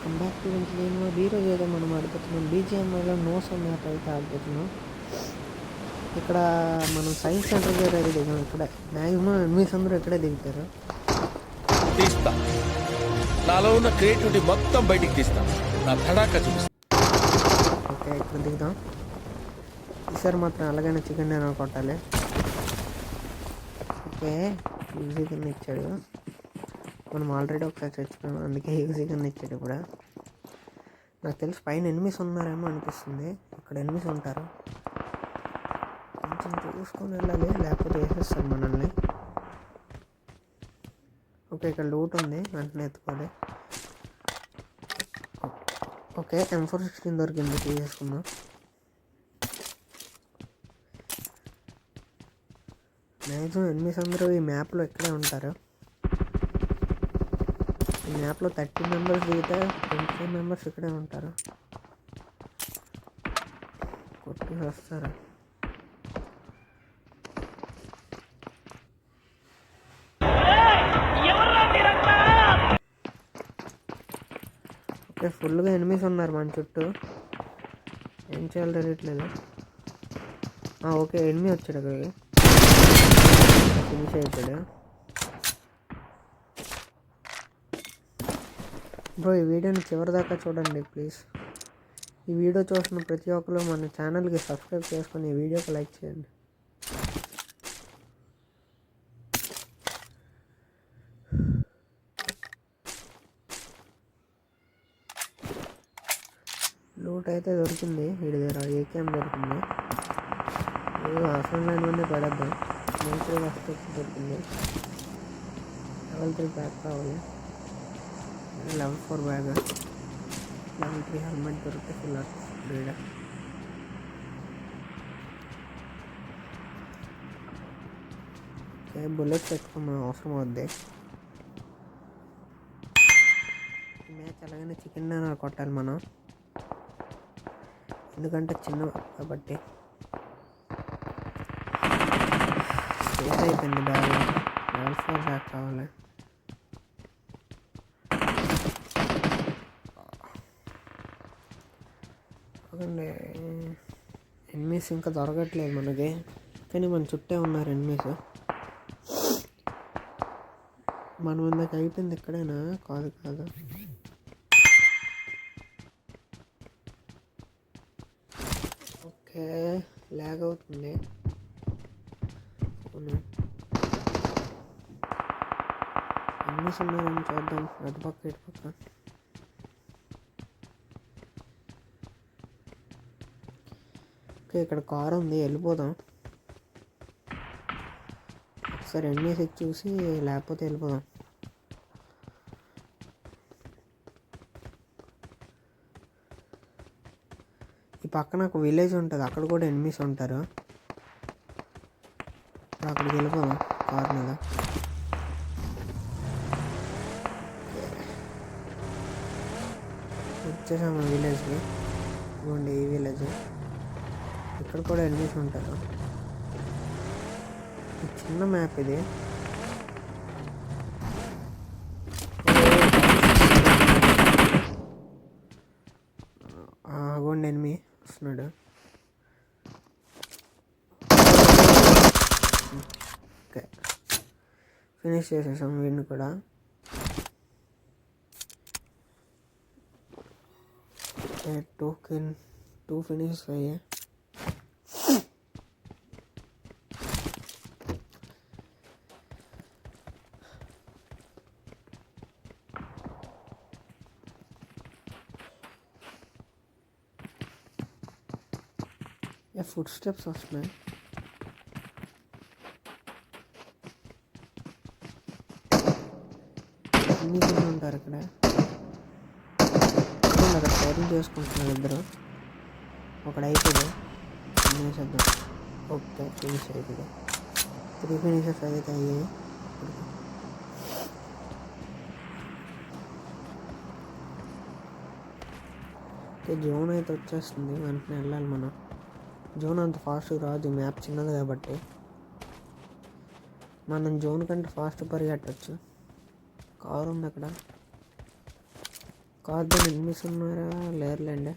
Welcome back to నేను ఈరోజు ఏదో మనం ఆడిపోతున్నాం బీజిఎంఐలో నో సమ్ మ్యాప్ అయితే ఆడిపోతున్నాం. ఇక్కడ మనం సైన్స్ సెంటర్ దగ్గర అయితే దిగాం. ఇక్కడ మ్యాక్సిమం ఎనిమిస్ అందరూ ఇక్కడే దిగుతారు. తీస్తా, నాలో ఉన్న క్రియేటివిటీ మొత్తం బయటికి తీస్తా, నా తడాక చూపిస్తా. ఓకే, ఇక్కడ దిగుదాం. ఈసారి మాత్రం అలాగైనా చికెన్ డిన్నర్ కొట్టాలి. ఓకే, ఈజీ కింద ఇచ్చాడు. మనం ఆల్రెడీ ఒకసారి చచ్చిపోయాము, అందుకే ఈజీ కింద ఇచ్చాడు. కూడా నాకు తెలిసి పైన ఎనిమిస్ ఉన్నారేమో అనిపిస్తుంది. ఇక్కడ ఎనిమిస్ ఉంటారు, కొంచెం చూసుకొని వెళ్ళాలి, లేకపోతే వేసేస్తారు మనల్ని. ఓకే, ఇక్కడ లూట్ ఉంది, వెంటనే ఎత్తుకోవాలి. ఓకే, M416 దొరికింది, తీసేసుకుందాం. మ్యాక్సిమం ఎనిమిస్ అందరూ ఈ మ్యాప్లో ఇక్కడే ఉంటారు. ఈ మ్యాప్లో 30 మెంబర్స్ దిగితే 25 మెంబర్స్ ఇక్కడే ఉంటారు. కొట్టి వస్తారు. ఓకే, ఫుల్గా ఎనిమిస్ ఉన్నారు మన చుట్టూ. ఏం చేయాలో తెలియట్లేదు. ఓకే, ఎనిమి వచ్చాడు అక్కడికి, ఫినిష్ అయిపోయాడు. బ్రో, ఈ వీడియోని చివరి దాకా చూడండి ప్లీజ్. ఈ వీడియో చూసిన ప్రతి ఒక్కరు మన ఛానల్కి సబ్స్క్రైబ్ చేసుకొని ఈ వీడియోకి లైక్ చేయండి. లూట్ అయితే దొరికింది, వీడి దగ్గర ఏకేఎం దొరికింది. అసలు లేనివన్నీ పడద్దాం. మిలిటరీ వస్తు దొరికింది. లెవెల్ 3 బ్యాగ్ కావాలి, లెవెల్ 4 బ్యాగ్, లెవెల్ 3 హెల్మెట్ దొరికితే ఫుల్ బ్రీడ్. ఓకే, బుల్లెట్స్ పెట్టుకున్నాం, అవసరం అవుద్ది. ఈ మ్యాచ్ అలాగనే చికెన్ డిన్నర్ కొట్టాలి మనం, ఎందుకంటే చిన్న కాబట్టి. స్పేస్ అయిపోయింది బ్యాగ్, లెవెల్ 4 బ్యాగ్ కావాలి. ఎందుకంటే ఎనిమిస్ ఇంకా దొరకట్లేదు మనకి, కానీ మన చుట్టే ఉన్నారు ఎనిమిస్. మనం ఇందాక అయిపోయింది ఎక్కడైనా కాదు. ఓకే, ల్యాగ్ అవుతుంది. ఎనిమిస్ ఉన్నారని చూద్దాం, అటుపక్క ఇటుపక్క. ఇక్కడ కార్ ఉంది, వెళ్ళిపోదాం. ఒకసారి ఎన్ఏసి చూసి లేకపోతే వెళ్ళిపోదాం. ఈ పక్కన ఒక విలేజ్ ఉంటుంది, అక్కడ కూడా ఎనిమిస్ ఉంటారు. అక్కడికి వెళ్ళిపోదాం కార్ మీద. వచ్చేసాము విలేజ్కి. ఇవ్వండి ఈ విలేజ్, ఇక్కడ కూడా ఎనిమిస్ ఉంటారు. చిన్న మ్యాప్ ఇది. అగోండి ఎనిమి వస్తున్నాడు. ఓకే, ఫినిష్ చేసేసాం వీడిని కూడా. టూ ఫినిష్ అయ్యాయి. ఫుడ్ స్టెప్స్ వస్తున్నాయి. అన్ని ఉంటారు ఇక్కడ. అక్కడ ఫైరింగ్ చేసుకుంటున్నారు ఇద్దరు. ఒకడు అయిపోయింది, ఫినిషేద్దాం. ఓకే, ఫినిష్ అయిపోయింది. 3 ఫినిషెస్ అయితే అయ్యాయి. ఓకే, జోన్ అయితే వచ్చేస్తుంది, వెంటనే వెళ్ళాలి మనం. జోన్ అంత ఫాస్ట్ రాదు, మ్యాప్ చిన్నది కాబట్టి. మనం జోన్ కంటే ఫాస్ట్ పరిగెట్టచ్చు. కారు ఉంది అక్కడ. కార్బన్ ఎనిమిస్ ఉన్నారా? లేరులేండి.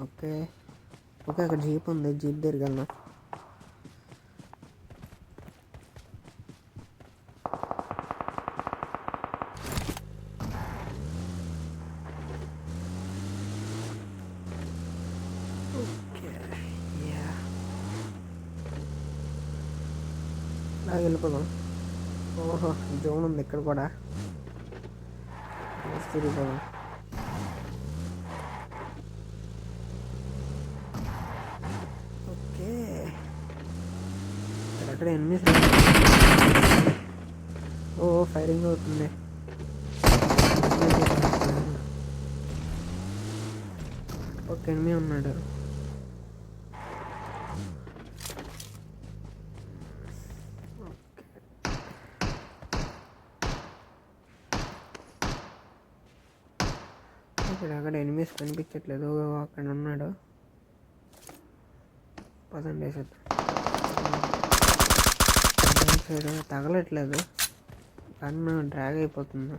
ఓకే ఓకే, అక్కడ జీప్ ఉంది, జీప్ దగ్గరికి వెళ్దాం. అలాగే వెళ్ళిపోదాం. ఓహో, జోన్ ఉంది ఇక్కడ కూడా, తిరిగిపోదాం. ఓకే, అక్కడ ఎనిమిది. ఓ ఫైరింగ్ అవుతుంది. ఒక ఎనిమిది ఉన్నాడు. అక్కడ ఎనిమిస్ కనిపించట్లేదు, అక్కడ ఉన్నాడు. పదండి వేసేద్దాం. సైడ్ తగలట్లేదు, కన్ను డ్రాగ్ అయిపోతుంది.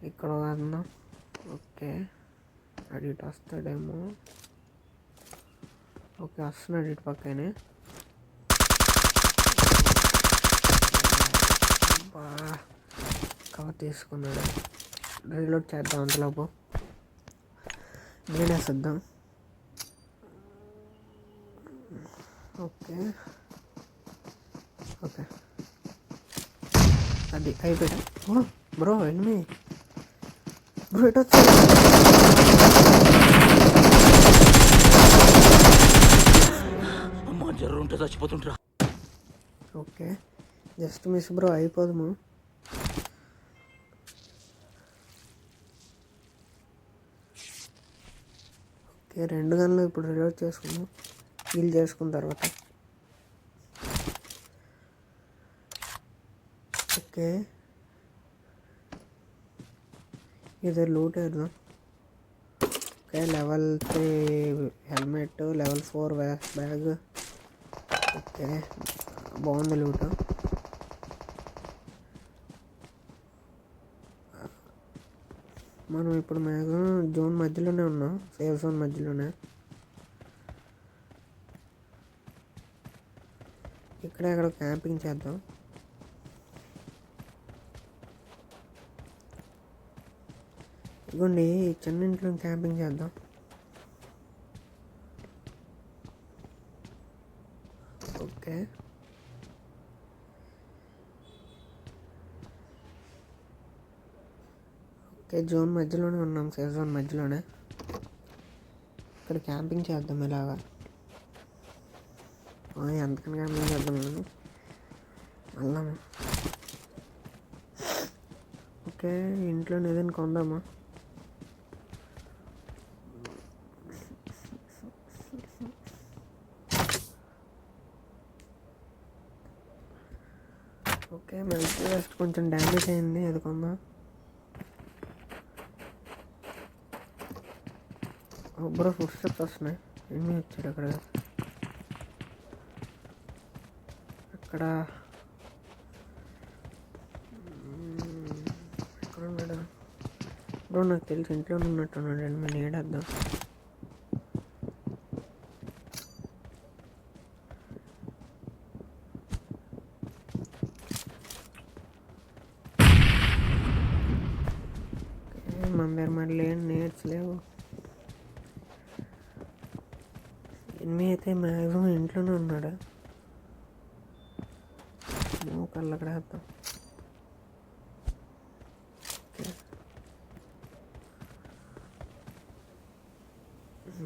ఇక్కడ కాదు. ఓకే, అటు ఇటు వస్తాడేమో. ఓకే, వస్తున్నాడు ఇటు పక్కనే. కవర్ తీసుకున్నాడు. రీలోడ్ చేద్దాం అంతలోపు. వేసేద్దాం. ఓకే ఓకే, అది అయిపోయా. ఓ బ్రో, ఎనిమి బ్రో, ఇటు వచ్చాడు. చచ్చిపోతుంటా. ఓకే, జస్ట్ మిస్ బ్రో, అయిపోదాము. ఓకే, 2 గన్లు ఇప్పుడు రిలోడ్ చేసుకుందాం, హీల్ చేసుకున్న తర్వాత. ఓకే, ఇది లూట్ వేద్దాం. Okay, level 3 helmet, level 4 bag. Okay, బాగుంది లూట్. మనం ఇప్పుడు మ్యాక్సిమం జోన్ మధ్యలోనే ఉన్నాం, సేఫ్ జోన్ మధ్యలోనే. ఇక్కడే అక్కడ క్యాంపింగ్ చేద్దాం. ఇదిగోండి, చిన్న ఇంట్లో క్యాంపింగ్ చేద్దాం. ఓకే, ఓకే, జోన్ మధ్యలోనే ఉన్నాం, సేఫ్ జోన్ మధ్యలోనే. ఇక్కడ క్యాంపింగ్ చేద్దాం ఇలాగా. ఎంతకని క్యాంపింగ్ చేద్దాం వెళ్దాము. ఓకే, ఇంట్లో ఏదైనా కొందామా? ఓకే, మిలిటరీ వెస్ట్ కొంచెం డ్యామేజ్ అయింది, అది కొందాం. బ్రో, ఫుడ్ స్టెప్స్ వస్తున్నాయి. ఎన్ని వచ్చాడు అక్కడ? అక్కడ ఎక్కడ ఉన్నాడు బ్రో? నాకు తెలిసి ఇంట్లోనే ఉన్నట్టున్నాడు. మేము ఏడేద్దాం. మన దగ్గర మళ్ళీ ఏం నేర్స్ లేవు. ఎనిమిది అయితే మ్యాక్సిమం ఇంట్లోనే ఉన్నాడు. కళ్ళు అక్కడ వేద్దాం.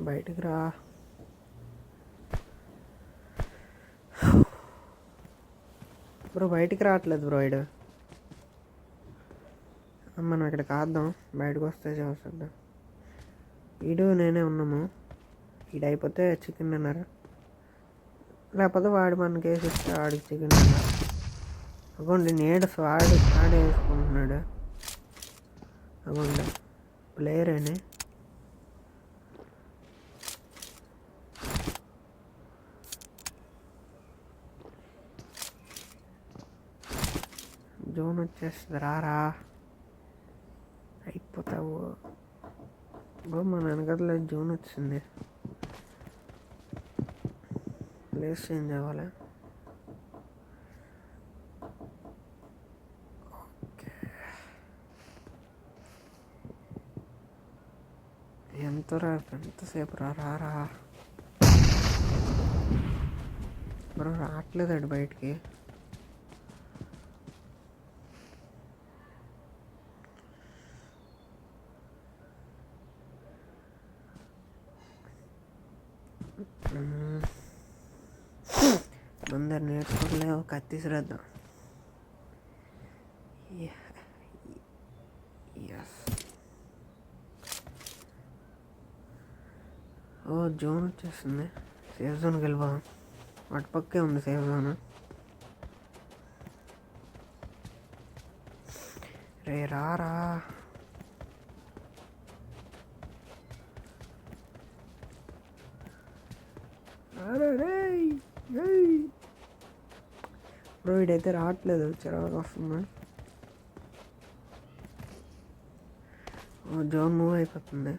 బయటికి రా. బ్రో బయటికి రావట్లేదు బ్రో. మనం ఇక్కడ కాద్దాం, బయటకు వస్తే చేద్దాం. ఈడు నేనే ఉన్నాము. ఈడు అయిపోతే చికెన్ డిన్నర్, లేకపోతే వాడు మనకి వేసిస్తే వాడికి చికెన్ డిన్నర్. అగోండి వాడు వేసుకుంటున్నాడు. అగోండి ప్లేయర్ అని. జోన్ వచ్చేస్తుంది, రారా అయిపోతావు బ్రో. మన వెనకట్లో జోన్ వచ్చింది, ప్లేస్ చేంజ్ అవ్వాలి. ఎంతసేపు రారా బ్రో, రావట్లేదండి బయటికి. అందరు నేర్చుకోలేవు, కత్తి శ్రద్ధ. ఓ జోన్ వచ్చేస్తుంది, సేఫ్ జోన్కి వెళ్ళిపోదాం. అటు పక్కే ఉంది సేఫ్ జోన్. రే రారా, బ్రో వీడైతే రావట్లేదు, చిరాకు వస్తుంది. జోన్ మూవ్ అయిపోతుంది.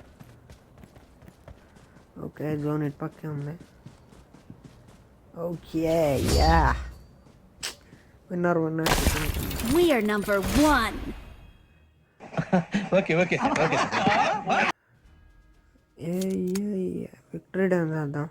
ఓకే జోన్ ఇటు పక్కే ఉంది. Okay yeah, winner. We are number 1. Okay okay okay. Victory dance చేద్దాం.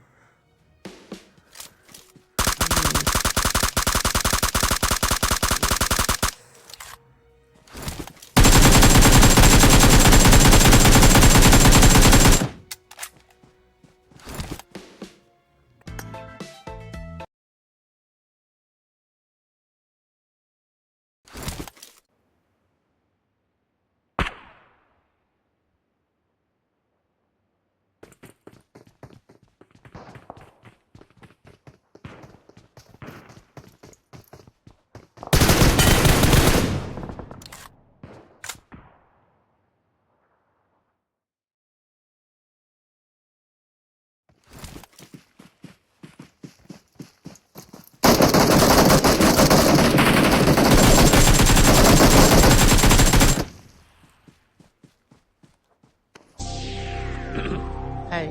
హాయ్,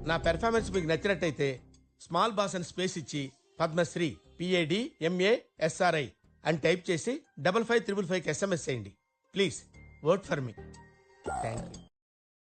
నా పెర్ఫార్మెన్స్ మీకు నచ్చినట్టయితే స్మాల్ బాస్ అని స్పేస్ ఇచ్చి పద్మశ్రీ PADMASRI అని టైప్ చేసి 5555 SMS చేయండి. Please vote for me. Thank you.